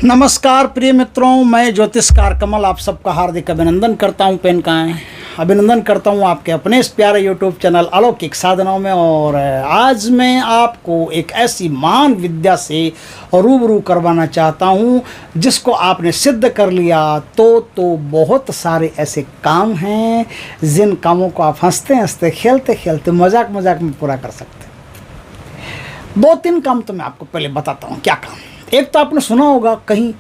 नमस्कार प्रिय मित्रों, मैं ज्योतिषकार कमल आप सबका हार्दिक अभिनंदन करता हूं। पेन का है अभिनंदन करता हूं आपके अपने इस प्यारे यूट्यूब चैनल अलौकिक साधनाओं में। और आज मैं आपको एक ऐसी महान विद्या से रूबरू करवाना चाहता हूं जिसको आपने सिद्ध कर लिया तो बहुत सारे ऐसे काम हैं जिन कामों को आप हंसते हंसते खेलते खेलते मजाक मजाक में पूरा कर सकते हैं। दो तीन काम तो मैं आपको पहले बताता हूँ। क्या काम? एक तो आपने सुना होगा कहीं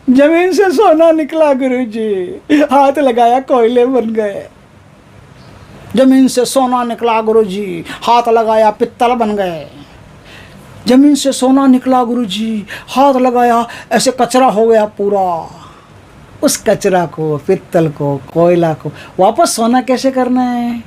जमीन से सोना निकला गुरुजी, हाथ लगाया कोयले बन गए। जमीन से सोना निकला गुरुजी, हाथ लगाया पित्तल बन गए। जमीन से सोना निकला गुरुजी, हाथ लगाया ऐसे कचरा हो गया पूरा। उस कचरा को, पित्तल को, कोयला को वापस सोना कैसे करना है,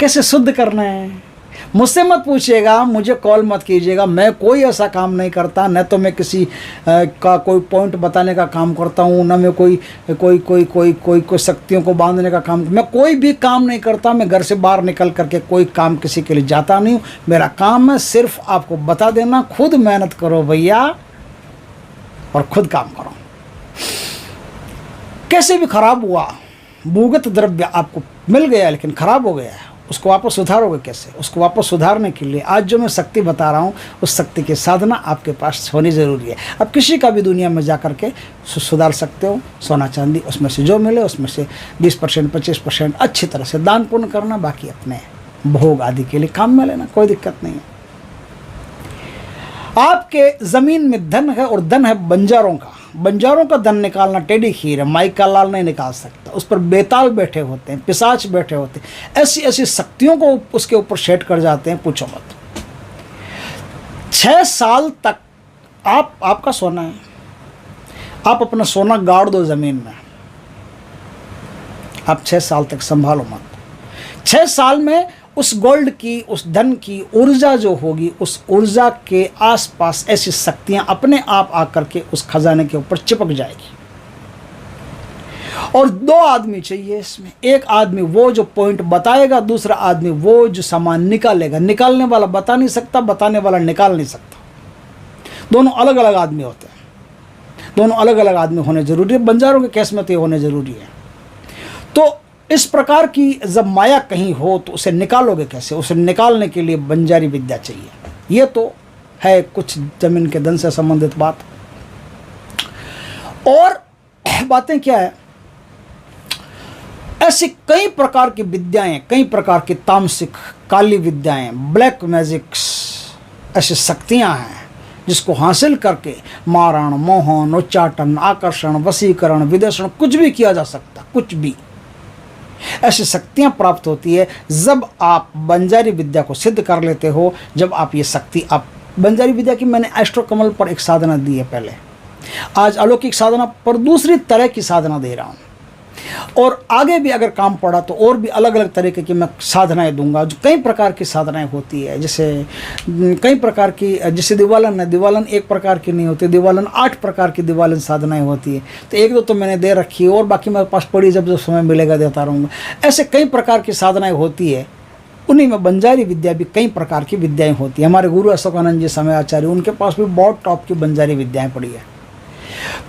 कैसे शुद्ध करना है, मुझसे मत पूछिएगा, मुझे कॉल मत कीजिएगा। मैं कोई ऐसा काम नहीं करता, न तो मैं किसी का कोई पॉइंट बताने का काम करता हूँ, न मैं कोई शक्तियों को बांधने का काम। मैं कोई भी काम नहीं करता। मैं घर से बाहर निकल करके कोई काम किसी के लिए जाता नहीं हूँ। मेरा काम है सिर्फ आपको बता देना, खुद मेहनत करो भैया और खुद काम करो। कैसे भी खराब हुआ भूगत द्रव्य आपको मिल गया लेकिन खराब हो गया है, उसको वापस सुधारोगे कैसे? उसको वापस सुधारने के लिए आज जो मैं शक्ति बता रहा हूँ उस शक्ति की साधना आपके पास होनी ज़रूरी है। अब किसी का भी दुनिया में जा कर के सुधार सकते हो। सोना चांदी उसमें से जो मिले उसमें से 20% 25% अच्छी तरह से दान पुण्य करना, बाकी अपने भोग आदि के लिए काम में लेना, कोई दिक्कत नहीं है। आपके ज़मीन में धन है और धन है बंजारों का। बंजारों का धन निकालना टेढ़ी खीर है, माई का लाल नहीं निकाल सकता। उस पर बेताल बैठे होते हैं, पिशाच बैठे होते हैं, ऐसी ऐसी शक्तियों को उसके ऊपर सेट कर जाते हैं, पूछो मत। 6 साल तक आपका सोना है, आप अपना सोना गाड़ दो जमीन में, आप 6 साल तक संभालो मत। 6 साल में उस गोल्ड की, उस धन की ऊर्जा जो होगी, उस ऊर्जा के आसपास ऐसी शक्तियां अपने आप आकर के उस खजाने के ऊपर चिपक जाएगी। और 2 आदमी चाहिए इसमें। एक आदमी वो जो पॉइंट बताएगा, दूसरा आदमी वो जो सामान निकालेगा। निकालने वाला बता नहीं सकता, बताने वाला निकाल नहीं सकता। दोनों अलग अलग आदमी होते हैं। दोनों अलग अलग आदमी होने जरूरी है। बंजारों के केस में तो ये होने जरूरी है। तो इस प्रकार की जब माया कहीं हो तो उसे निकालोगे कैसे? उसे निकालने के लिए बंजारी विद्या चाहिए। ये तो है कुछ जमीन के धन से संबंधित बात। और बातें क्या है, ऐसी कई प्रकार की विद्याएं, कई प्रकार की तामसिक काली विद्याएं, ब्लैक मैजिक्स, ऐसी शक्तियां हैं जिसको हासिल करके मारण, मोहन, उच्चाटन, आकर्षण, वशीकरण, विदेशण कुछ भी किया जा सकता। कुछ भी ऐसी शक्तियां प्राप्त होती है जब आप बंजारी विद्या को सिद्ध कर लेते हो। जब आप ये शक्ति, आप बंजारी विद्या की मैंने एस्ट्रो कमल पर एक साधना दी है पहले, आज अलौकिक साधना पर दूसरी तरह की साधना दे रहा हूँ। और आगे भी अगर काम पड़ा तो और भी अलग अलग तरीके की मैं साधनाएं दूंगा। जो कई प्रकार की साधनाएं होती है, जैसे कई प्रकार की, जैसे दिवालन है। दिवालन एक प्रकार की नहीं होती, दिवालन 8 प्रकार की दिवालन साधनाएं होती है। तो एक दो तो मैंने दे रखी है और बाकी मेरे पास पड़ी, जब समय मिलेगा देता रहूँगा। ऐसे कई प्रकार की साधनाएँ होती है। उन्हीं में बंजारी विद्या भी कई प्रकार की विद्याएँ होती है। हमारे गुरु अशोकानंद जी समय आचार्य, उनके पास भी बहुत टॉप की बंजारी विद्याएँ पड़ी है।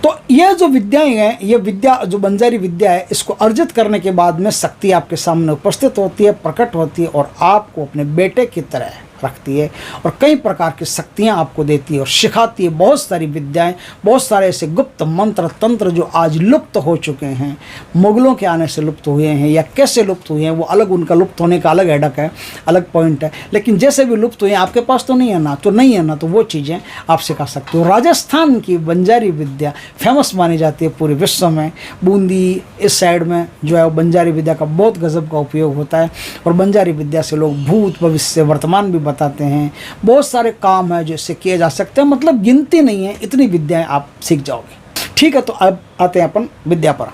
तो ये जो विद्याएं हैं, ये विद्या जो बंजारी विद्या है, इसको अर्जित करने के बाद में शक्ति आपके सामने उपस्थित होती है, प्रकट होती है और आपको अपने बेटे की तरह रखती है और कई प्रकार की शक्तियां आपको देती है और सिखाती है। बहुत सारी विद्याएं, बहुत सारे ऐसे गुप्त मंत्र तंत्र जो आज लुप्त हो चुके हैं, मुगलों के आने से लुप्त हुए हैं या कैसे लुप्त हुए हैं वो अलग, उनका लुप्त होने का अलग हेडक है, अलग पॉइंट है। लेकिन जैसे भी लुप्त हुए हैं, आपके पास तो नहीं है ना, तो नहीं है ना, तो वो चीज़ें आप सिखा सकते हो। राजस्थान की बंजारी विद्या फेमस मानी जाती है पूरे विश्व में। बूंदी इस साइड में जो है वो बंजारी विद्या का बहुत गजब का उपयोग होता है और बंजारी विद्या से लोग भूत भविष्य वर्तमान भी बताते हैं। बहुत सारे काम है जो इससे किए जा सकते हैं, मतलब गिनती नहीं है, इतनी विद्याएं आप सीख जाओगे। ठीक है, तो अब आते हैं अपन विद्या पर।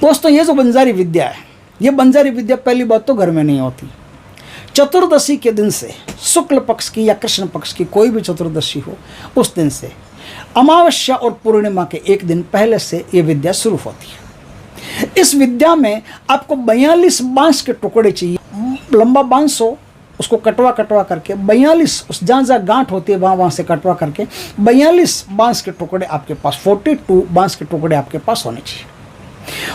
दोस्तों, ये जो बंजारी विद्या है, ये बंजारी विद्या पहली बात तो घर में नहीं होती। चतुर्दशी के दिन से, शुक्ल पक्ष की या कृष्ण पक्ष की कोई भी चतुर्दशी हो, उस दिन से अमावस्या और पूर्णिमा के एक दिन पहले से ये विद्या शुरू होती है। इस विद्या में आपको 42 बांस के टुकड़े चाहिए। लंबा बांस हो उसको कटवा कटवा करके 42, उस जहाँ जहाँ गांठ होती है वहाँ से कटवा करके 42 बांस के टुकड़े आपके पास, 42 बांस के टुकड़े आपके पास होने चाहिए।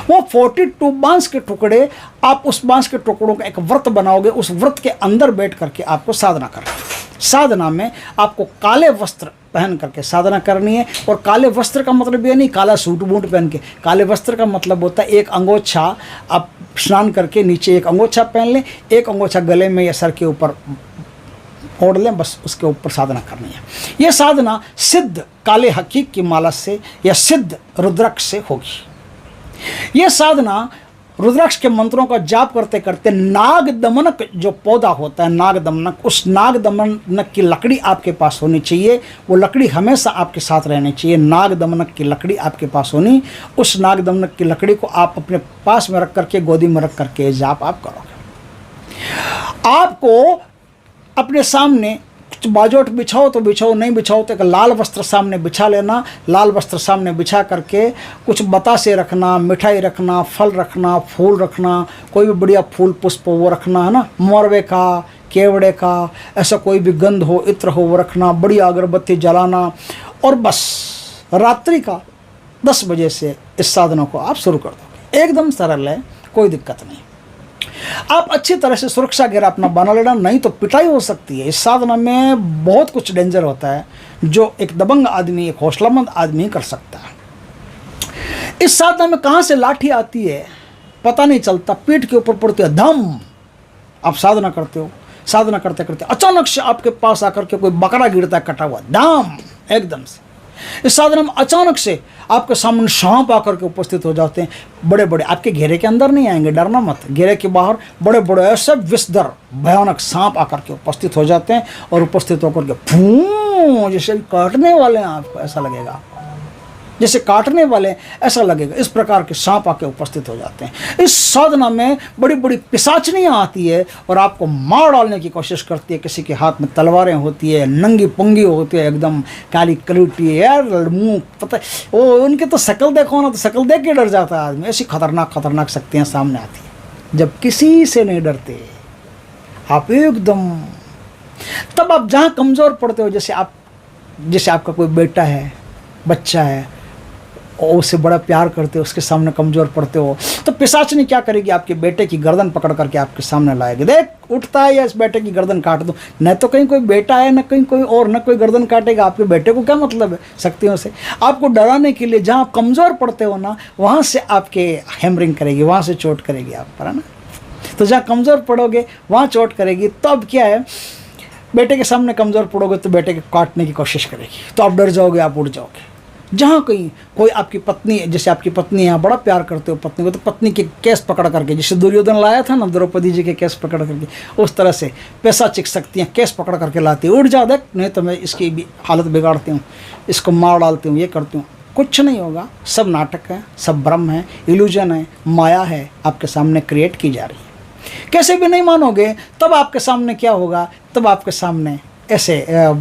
वो 42 बांस के टुकड़े, आप उस बांस के टुकड़ों का एक व्रत बनाओगे, उस व्रत के अंदर बैठ करके आपको साधना करनी है। साधना में आपको काले वस्त्र पहन करके साधना करनी है। और काले वस्त्र का मतलब ये नहीं काला सूट बूट पहन के, काले वस्त्र का मतलब होता है एक अंगोछा, आप स्नान करके नीचे एक अंगोछा पहन लें, एक अंगोछा गले में या सर के ऊपर ओढ़ लें, बस उसके ऊपर साधना करनी है। यह साधना सिद्ध काले हकीक की माला से या सिद्ध रुद्राक्ष से होगी। यह साधना रुद्राक्ष के मंत्रों का जाप करते करते नाग दमनक जो पौधा होता है, नाग दमनक, उस नाग दमनक की लकड़ी आपके पास होनी चाहिए। वो लकड़ी हमेशा आपके साथ रहनी चाहिए। नाग दमनक की लकड़ी आपके पास होनी, उस नाग दमनक की लकड़ी को आप अपने पास में रख करके, गोदी में रख करके जाप आप करोगे। आपको अपने सामने बाजोट बिछाओ तो बिछाओ, नहीं बिछाओ तो एक लाल वस्त्र सामने बिछा लेना। लाल वस्त्र सामने बिछा करके कुछ बतासे रखना, मिठाई रखना, फल रखना, फूल रखना, कोई भी बढ़िया फूल पुष्प वो रखना है ना, मोरवे का, केवड़े का, ऐसा कोई भी गंध हो, इत्र हो वो रखना, बढ़िया अगरबत्ती जलाना। और बस रात्रि का 10 बजे से इस साधना को आप शुरू कर दोगे। एकदम सरल है, कोई दिक्कत नहीं। आप अच्छी तरह से सुरक्षा घेरा अपना बना लेना, नहीं तो पिटाई हो सकती है। इस साधना में बहुत कुछ डेंजर होता है जो एक दबंग आदमी, एक हौसलामंद आदमी कर सकता है। इस साधना में कहाँ से लाठी आती है पता नहीं चलता, पीठ के ऊपर पड़ती है धम। आप साधना करते हो, साधना करते करते अचानक से आपके पास आकर के कोई बकरा गिरता है कटा हुआ, धम एकदम से। इस साधना में अचानक से आपके सामने सांप आकर के उपस्थित हो जाते हैं। बड़े बड़े, आपके घेरे के अंदर नहीं आएंगे, डरना मत। घेरे के बाहर बड़े बड़े ऐसे विषधर भयानक सांप आकर के उपस्थित हो जाते हैं और उपस्थित होकर के फूं जैसे काटने वाले हैं, आपको ऐसा लगेगा जैसे काटने वाले ऐसा लगेगा। इस प्रकार के सांप आके उपस्थित हो जाते हैं। इस साधना में बड़ी बड़ी पिशाचनियाँ आती है और आपको मार डालने की कोशिश करती है। किसी के हाथ में तलवारें होती है, नंगी पुंगी होती है, एकदम काली कलूटी यार, मुँह पता वो उनके तो शक्ल देखो ना तो शक्ल देख के डर जाता है आदमी। ऐसी खतरनाक खतरनाक शक्तियाँ सामने आती हैं जब किसी से नहीं डरते आप एकदम। तब आप जहाँ कमज़ोर पड़ते हो, जैसे आपका कोई बेटा है, बच्चा है और उससे बड़ा प्यार करते हो, उसके सामने कमज़ोर पड़ते हो, तो पिशाचनी क्या करेगी, आपके बेटे की गर्दन पकड़ करके आपके सामने लाएगी। देख उठता है या इस बेटे की गर्दन काट दो। न तो कहीं कोई बेटा है, न कहीं कोई और, न कोई गर्दन काटेगा। आपके बेटे को क्या मतलब है शक्तियों से? आपको डराने के लिए जहाँ आप कमज़ोर पड़ते हो ना, वहाँ से आपके हैमरिंग करेगी, वहाँ से चोट करेगी आप पर, है ना। तो जहाँ कमज़ोर पड़ोगे वहाँ चोट करेगी। तो अब क्या है, बेटे के सामने कमज़ोर पड़ोगे तो बेटे को काटने की कोशिश करेगी, तो आप डर जाओगे, आप उड़ जाओगे। जहाँ कहीं कोई आपकी पत्नी, जैसे आपकी पत्नी है, बड़ा प्यार करते हो पत्नी को, तो पत्नी के केस पकड़ करके, जैसे दुर्योधन लाया था ना द्रौपदी जी के केस पकड़ करके, उस तरह से पैशाचिक शक्तियाँ केस पकड़ करके लाती है। उड़ जा, देख नहीं तो मैं इसकी भी हालत बिगाड़ती हूँ, इसको मार डालती हूँ, ये करती हूँ। कुछ नहीं होगा, सब नाटक है, सब भ्रम है, इल्यूजन है, माया है, आपके सामने क्रिएट की जा रही है। कैसे भी नहीं मानोगे तब आपके सामने क्या होगा, तब आपके सामने ऐसे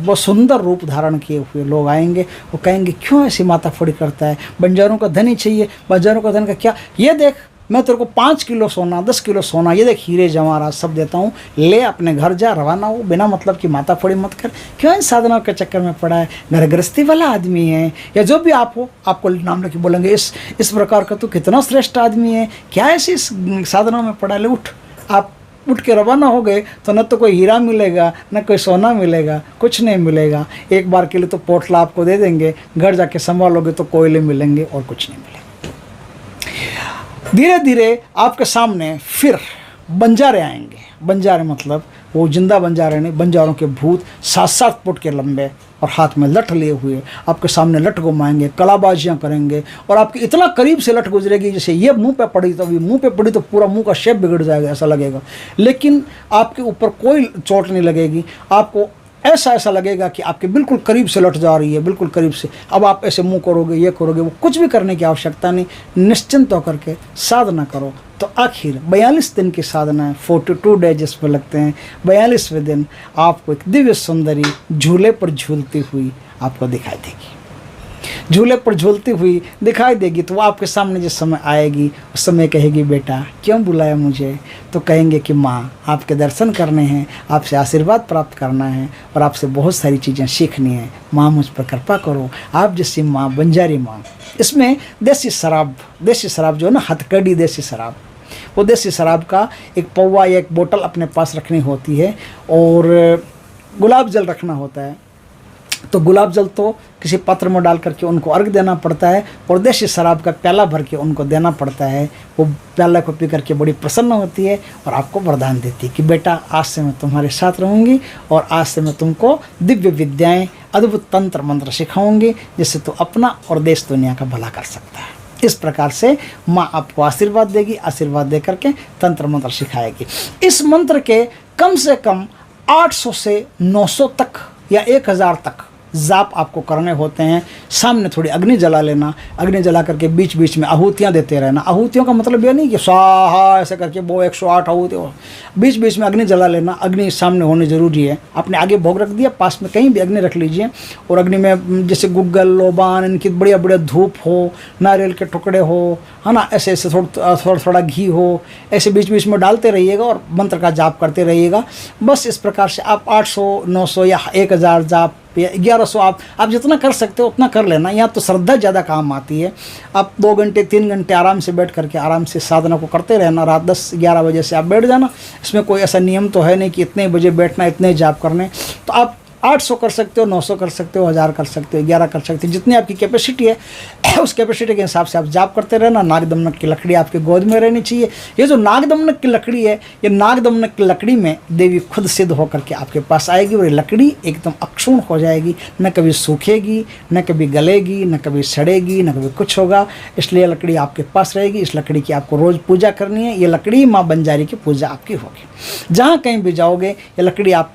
वो सुंदर रूप धारण किए हुए लोग आएंगे। वो कहेंगे क्यों ऐसी माताफोड़ी करता है, बंजारों का धन ही चाहिए, बंजारों का धन का क्या, ये देख मैं तेरे को 5 किलो सोना, 10 किलो सोना, ये देख हीरे जवाहरात सब देता हूँ, ले अपने घर जा, रवाना हो, बिना मतलब की माताफोड़ी मत कर। क्यों इन साधनों के चक्कर में पड़ा है, घर गृहस्थी वाला आदमी है या जो भी आप हो, आपको नाम लेके बोलेंगे इस प्रकार का तो कितना श्रेष्ठ आदमी है, क्या ऐसी साधनों में पड़ा है। ले उठ, आप उठ के रवाना हो गए तो न तो कोई हीरा मिलेगा, न कोई सोना मिलेगा, कुछ नहीं मिलेगा। एक बार के लिए तो पोटला आपको दे देंगे, घर जाके संभालोगे तो कोयले मिलेंगे और कुछ नहीं मिलेगा। धीरे धीरे आपके सामने फिर बंजारे आएंगे। बंजारे मतलब वो जिंदा बंजारे नहीं, बंजारों के भूत 7-7 फुट के लंबे और हाथ में लठ लिए हुए आपके सामने लठ घुमाएंगे, कलाबाजियाँ करेंगे और आपके इतना करीब से लठ गुजरेगी, जैसे ये मुंह पे पड़ी तो मुंह पे पड़ी तो पूरा मुंह का शेप बिगड़ जाएगा, ऐसा लगेगा। लेकिन आपके ऊपर कोई चोट नहीं लगेगी, आपको ऐसा लगेगा कि आपके बिल्कुल करीब से लट जा रही है, बिल्कुल करीब से। अब आप ऐसे मुंह करोगे, ये करोगे, वो कुछ भी करने की आवश्यकता नहीं। निश्चिंत होकर के साधना करो तो आखिर 42 दिन की साधना है, 42 डेज जिसमें लगते हैं। 42वें दिन आपको एक दिव्य सुंदरी झूले पर झूलती हुई आपको दिखाई देगी। झूले पर झूलती हुई दिखाई देगी तो वो आपके सामने जिस समय आएगी उस समय कहेगी बेटा क्यों बुलाया मुझे, तो कहेंगे कि माँ आपके दर्शन करने हैं, आपसे आशीर्वाद प्राप्त करना है और आपसे बहुत सारी चीज़ें सीखनी है, माँ मुझ पर कृपा करो, आप जैसी माँ बंजारी माँ। इसमें देसी शराब जो है ना, हथकड़ी देसी शराब, वो देसी शराब का एक पौवा या एक बोतल अपने पास रखनी होती है और गुलाब जल रखना होता है। तो गुलाब जल तो किसी पात्र में डाल करके उनको अर्घ देना पड़ता है और देसी शराब का प्याला भर के उनको देना पड़ता है। वो प्याला को पी करके बड़ी प्रसन्न होती है और आपको वरदान देती है कि बेटा आज से मैं तुम्हारे साथ रहूँगी और आज से मैं तुमको दिव्य विद्याएं, अद्भुत तंत्र मंत्र सिखाऊंगी जिससे तू अपना और देश दुनिया का भला कर सकता है। इस प्रकार से माँ आपको आशीर्वाद देगी, आशीर्वाद दे करके तंत्र मंत्र सिखाएगी। इस मंत्र के कम से कम 800 से 900 तक या 1000 तक जाप आपको करने होते हैं। सामने थोड़ी अग्नि जला लेना, अग्नि जला करके बीच बीच में आहूतियाँ देते रहना। आहूतियों का मतलब यह नहीं कि स्वाहा ऐसे करके वो 108 आहूति, बीच बीच में अग्नि जला लेना। अग्नि सामने होनी जरूरी है। आपने आगे भोग रख दिया, पास में कहीं भी अग्नि रख लीजिए और अग्नि में जैसे गुग्गल, लोबान, इनकी बढ़िया बढ़िया धूप हो, नारियल के टुकड़े हो, है ना, ऐसे ऐसे थोड़ा घी हो, ऐसे बीच बीच में डालते रहिएगा और मंत्र का जाप करते रहिएगा। बस इस प्रकार से आप 800, 900 या 1000 जाप या 1100 आप जितना कर सकते हो उतना कर लेना। यहाँ तो श्रद्धा ज़्यादा काम आती है। आप 2 घंटे 3 घंटे आराम से बैठ करके आराम से साधना को करते रहना। रात 10-11 बजे से आप बैठ जाना। इसमें कोई ऐसा नियम तो है नहीं कि इतने बजे बैठना, इतने जाप करने। तो आप 800 कर सकते हो, 900 कर सकते हो, 1000 कर सकते हो, 11 कर सकते हो, जितनी आपकी कैपेसिटी है उस कैपेसिटी के हिसाब से आप जाप करते रहना। नागदमनक की लकड़ी आपके गोद में रहनी चाहिए। ये जो नागदमनक की लकड़ी है, ये नागदमनक की लकड़ी में देवी खुद सिद्ध होकर के आपके पास आएगी और ये लकड़ी एकदम अक्षुण हो जाएगी, न कभी सूखेगी, न कभी गलेगी, न कभी सड़ेगी, न कभी कुछ होगा। इसलिए लकड़ी आपके पास रहेगी। इस लकड़ी की आपको रोज़ पूजा करनी है। ये लकड़ी माँ बंजारी की पूजा आपकी होगी। जहाँ कहीं भी जाओगे ये लकड़ी आप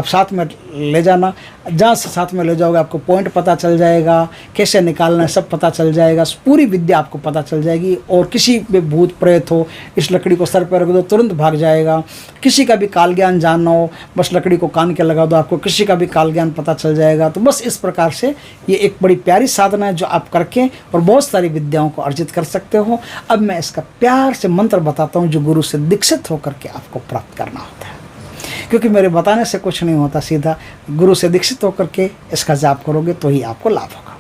साथ में ले जाना। जहाँ से साथ में ले जाओगे आपको पॉइंट पता चल जाएगा, कैसे निकालना है सब पता चल जाएगा, पूरी विद्या आपको पता चल जाएगी। और किसी भी भूत प्रेत हो, इस लकड़ी को सर पर रख दो, तुरंत भाग जाएगा। किसी का भी काल ज्ञान जानना हो, बस लकड़ी को कान के लगा दो, आपको किसी का भी काल ज्ञान पता चल जाएगा। तो बस इस प्रकार से ये एक बड़ी प्यारी साधना है जो आप करके और बहुत सारी विद्याओं को अर्जित कर सकते हो। अब मैं इसका प्यार से मंत्र बताता हूँ जो गुरु से दीक्षित होकर के आपको प्राप्त करना होता है, क्योंकि मेरे बताने से कुछ नहीं होता। सीधा गुरु से दीक्षित होकर के इसका जाप करोगे तो ही आपको लाभ होगा।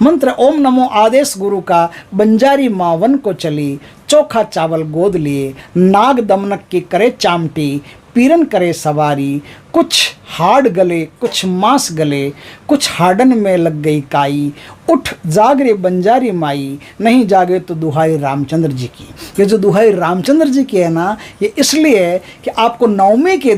मंत्र ओम नमो आदेश गुरु का, बंजारी माँ वन को चली, चोखा चावल गोद लिए, नाग दमनक की करे चामटी, पीरन करे सवारी, कुछ हाड़ गले कुछ मांस गले, कुछ हाडन में लग गई काई, उठ जाग रे बंजारी माई, नहीं जागे तो दुहाई रामचंद्र जी की। ये जो दुहाई रामचंद्र जी की है ना, ये इसलिए है कि आपको नवमी के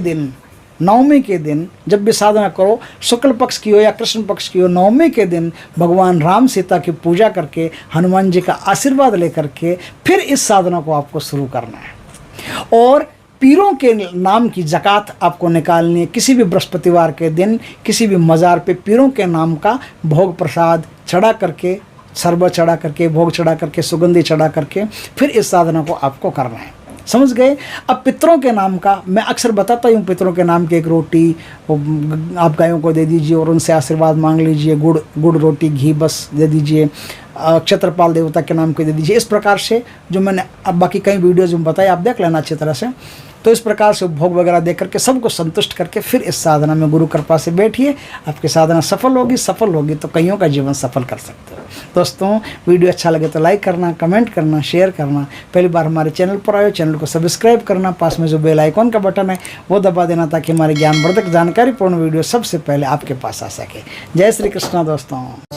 दिन जब भी साधना करो, शुक्ल पक्ष की हो या कृष्ण पक्ष की हो, नवमी के दिन भगवान राम सीता की पूजा करके हनुमान जी का आशीर्वाद लेकर के फिर इस साधना को आपको शुरू करना है। और पीरों के नाम की ज़कात आपको निकालनी है। किसी भी बृहस्पतिवार के दिन किसी भी मज़ार पे पीरों के नाम का भोग प्रसाद चढ़ा करके, शरबत चढ़ा करके, भोग चढ़ा करके, सुगंधी चढ़ा करके फिर इस साधना को आपको करना है। समझ गए? अब पितरों के नाम का मैं अक्सर बताता हूँ, पितरों के नाम की एक रोटी आप गायों को दे दीजिए और उनसे आशीर्वाद मांग लीजिए। गुड़ रोटी घी बस दे दीजिए। क्षत्रपाल देवता के नाम को दे दीजिए। इस प्रकार से जो मैंने अब बाकी कई वीडियोज़ में बताया, आप देख लेना अच्छी तरह से। तो इस प्रकार से भोग वगैरह दे करके सबको संतुष्ट करके फिर इस साधना में गुरु कृपा से बैठिए। आपकी साधना सफल होगी तो कईयों का जीवन सफल कर सकते हो। दोस्तों, वीडियो अच्छा लगे तो लाइक करना, कमेंट करना, शेयर करना। पहली बार हमारे चैनल पर आए, चैनल को सब्सक्राइब करना। पास में जो बेल आइकॉन का बटन है वो दबा देना ताकि हमारे ज्ञानवर्धक जानकारीपूर्ण वीडियो सबसे पहले आपके पास आ सके। जय श्री कृष्णा दोस्तों।